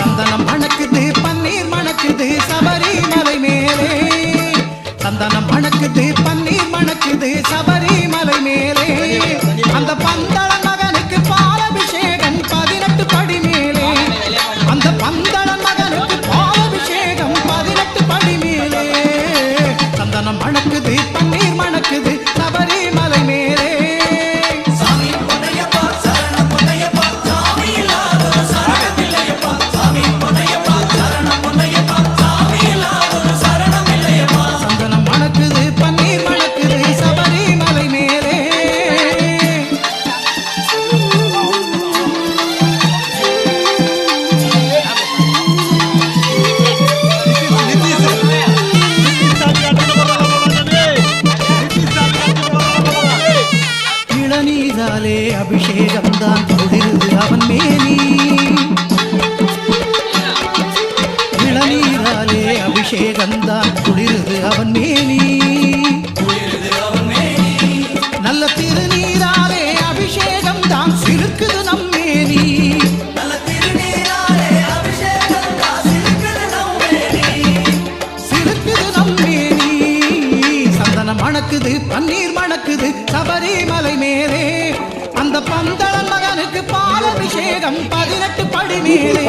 சந்தனம் மணக்குது பன்னீர் மணக்குது சபரிமலை மேலே சந்தனம் மணக்குது பன்னீர் மணக்குது சபரிமலை மேலே அந்த பந்தள மகனுக்கு பாலபிஷேகம் 18 படி மேலே அந்த பந்தள மகனுக்கு பாலபிஷேகம் 18 படி மேலே சந்தனம் மணக்குது பன்னீர் மணக்குது சபரிமலை மேலே சந்தனம் மணக்குது பன்னீர் மணக்குது சபரிமலை மேலே இளநீராலே அபிஷேகம் தான் தொழிலுது அவன் மேனி இளநீராலே அபிஷேகம் தான் குளிருது அவன் மேனி நல்ல திருநீராலே அபிஷேகம் தான் சிறுக்குது நம் மேனி சிறுக்குது நம் மேனி சந்தனம் மணக்குது பன்னீர் மணக்குது சபரிமலை மேலே அந்த பந்தள மகனுக்கு பாலபிஷேகம் 18 படி மேலே